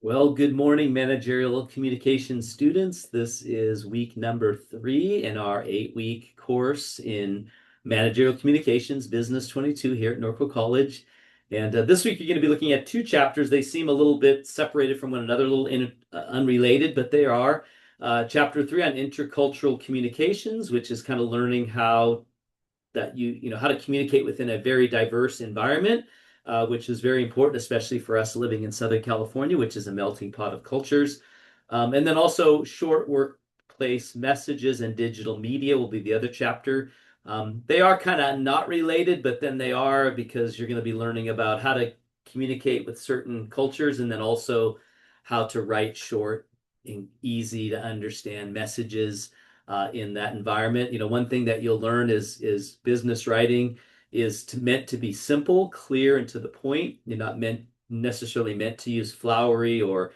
Well, good morning, managerial communication students. This is week number 3 in our 8-week course in managerial communications, Business 22 here at Norco College. And this week you're going to be looking at 2 chapters. They seem a little bit separated from one another, a little unrelated, but they are. Chapter 3 on intercultural communications, which is kind of learning how how to communicate within a very diverse environment, which is very important, especially for us living in Southern California, which is a melting pot of cultures. And then also short workplace messages and digital media will be the other chapter. They are kind of not related, but then they are because you're going to be learning about how to communicate with certain cultures and then also how to write short and easy to understand messages in that environment. One thing that you'll learn is business writing is meant to be simple, clear, and to the point. You're not necessarily meant to use flowery or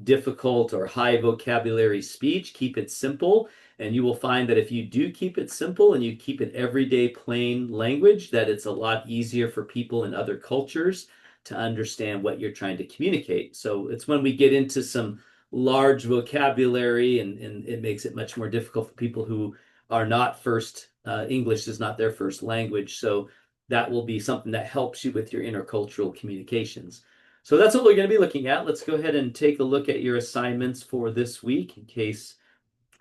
difficult or high vocabulary speech. Keep it simple, and you will find that if you do keep it simple and you keep it everyday plain language, that it's a lot easier for people in other cultures to understand what you're trying to communicate. So it's when we get into some large vocabulary and it makes it much more difficult for people who are not first English is not their first language. So that will be something that helps you with your intercultural communications. So that's what we're going to be looking at. Let's go ahead and take a look at your assignments for this week in case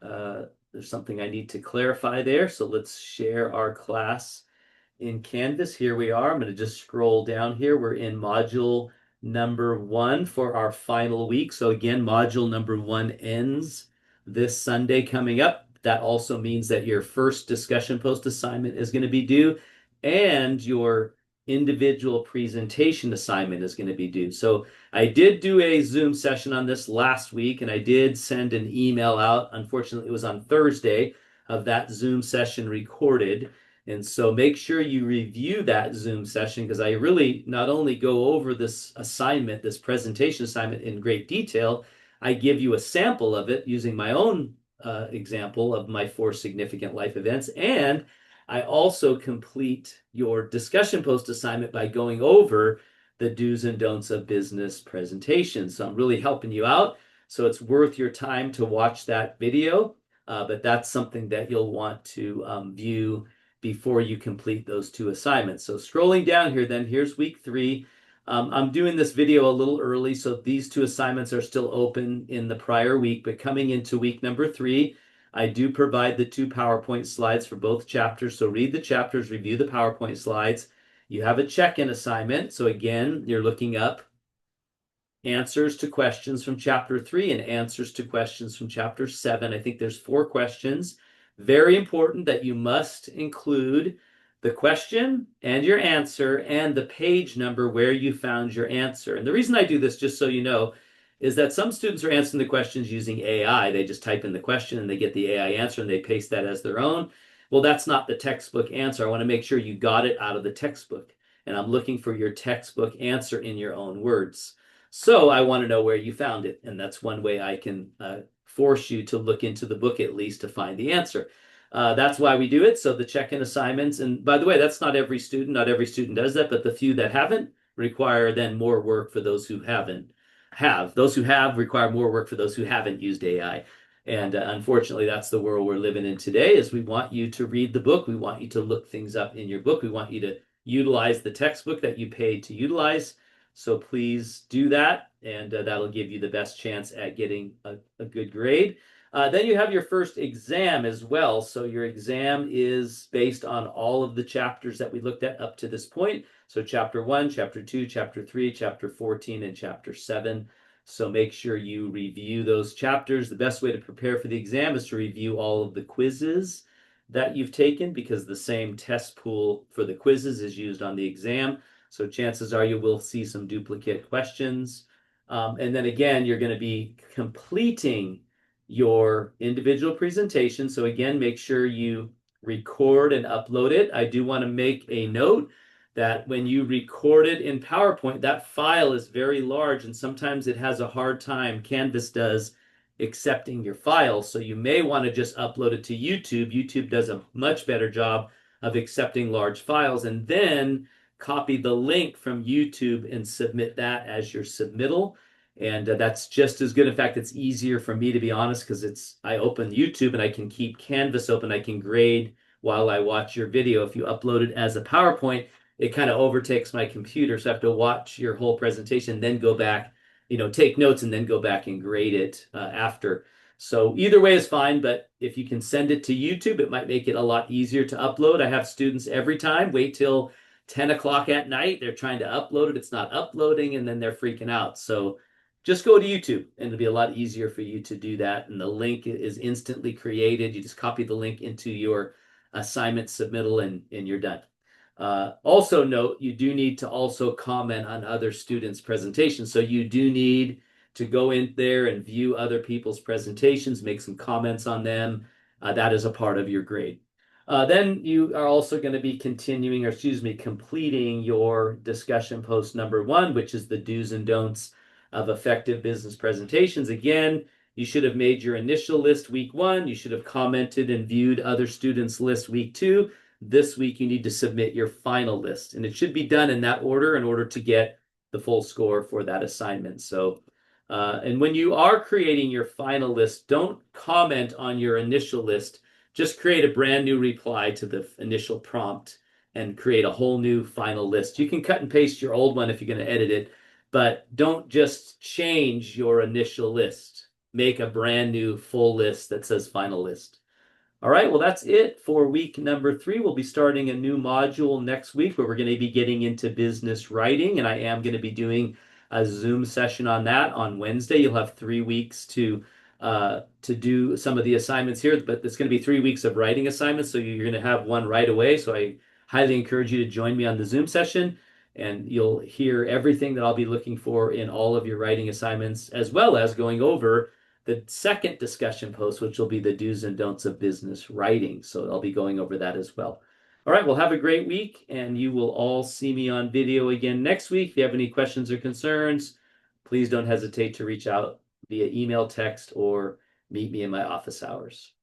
there's something I need to clarify there. So let's share our class in Canvas. Here we are. I'm going to just scroll down here. We're in module number 1 for our final week. So again, module number 1 ends this Sunday coming up. That also means that your first discussion post assignment is going to be due and your individual presentation assignment is going to be due. So I did do a Zoom session on this last week and I did send an email out. Unfortunately, it was on Thursday of that Zoom session recorded. And so make sure you review that Zoom session because I really not only go over this assignment, this presentation assignment in great detail, I give you a sample of it using my own example of my 4 significant life events. And I also complete your discussion post assignment by going over the do's and don'ts of business presentations. So I'm really helping you out. So it's worth your time to watch that video, but that's something that you'll want to view before you complete those 2 assignments. So scrolling down here, then here's week 3. I'm doing this video a little early, so these 2 assignments are still open in the prior week, but coming into week number 3, I do provide the 2 PowerPoint slides for both chapters. So read the chapters, review the PowerPoint slides. You have a check-in assignment. So again, you're looking up answers to questions from chapter 3 and answers to questions from chapter 7. I think there's 4 questions. Very important that you must include the question and your answer and the page number where you found your answer. And the reason I do this, just so you know, is that some students are answering the questions using AI. They just type in the question and they get the AI answer and they paste that as their own. Well, that's not the textbook answer. I want to make sure you got it out of the textbook. And I'm looking for your textbook answer in your own words. So I want to know where you found it. And that's one way I can force you to look into the book at least to find the answer. That's why we do it. So the check-in assignments, and by the way, that's not every student. Not every student does that, but the few that haven't require then more work for those who haven't have. Those who have require more work for those who haven't used AI. And unfortunately, that's the world we're living in today is we want you to read the book. We want you to look things up in your book. We want you to utilize the textbook that you paid to utilize. So please do that, and that'll give you the best chance at getting a good grade. Then you have your first exam as well. So your exam is based on all of the chapters that we looked at up to this point. So chapter 1, chapter 2, chapter 3, chapter 14, and chapter 7. So make sure you review those chapters. The best way to prepare for the exam is to review all of the quizzes that you've taken because the same test pool for the quizzes is used on the exam. So chances are you will see some duplicate questions. And then again, you're going to be completing your individual presentation. So again, make sure you record and upload it. I do want to make a note that when you record it in PowerPoint, that file is very large and sometimes it has a hard time, Canvas does, accepting your file. So you may want to just upload it to YouTube. YouTube does a much better job of accepting large files, and then copy the link from YouTube and submit that as your submittal. And that's just as good. In fact, it's easier for me, to be honest, because I open YouTube and I can keep Canvas open. I can grade while I watch your video. If you upload it as a PowerPoint, it kind of overtakes my computer. So I have to watch your whole presentation, then go back, take notes and then go back and grade it after. So either way is fine, but if you can send it to YouTube, it might make it a lot easier to upload. I have students every time wait till 10 o'clock at night. They're trying to upload it. It's not uploading, and then they're freaking out. So just go to YouTube and it'll be a lot easier for you to do that. And the link is instantly created. You just copy the link into your assignment submittal and you're done. Also note, you do need to also comment on other students' presentations. So you do need to go in there and view other people's presentations, make some comments on them. That is a part of your grade. Then you are also going to be continuing, or excuse me, completing your discussion post number 1, which is the do's and don'ts of effective business presentations. Again, you should have made your initial list week 1. You should have commented and viewed other students' list week 2. This week, you need to submit your final list, and it should be done in that order in order to get the full score for that assignment. So, and when you are creating your final list, don't comment on your initial list. Just create a brand new reply to the initial prompt and create a whole new final list. You can cut and paste your old one if you're going to edit it, but don't just change your initial list. Make a brand new full list that says final list. All right, well, that's it for week number 3. We'll be starting a new module next week where we're going to be getting into business writing, and I am going to be doing a Zoom session on that on Wednesday. You'll have 3 weeks to do some of the assignments here, but it's going to be 3 weeks of writing assignments, so you're going to have one right away. So I highly encourage you to join me on the Zoom session, and you'll hear everything that I'll be looking for in all of your writing assignments, as well as going over the second discussion post, which will be the do's and don'ts of business writing. So I'll be going over that as well. All right, well, have a great week, and you will all see me on video again next week. If you have any questions or concerns, please don't hesitate to reach out via email, text, or meet me in my office hours.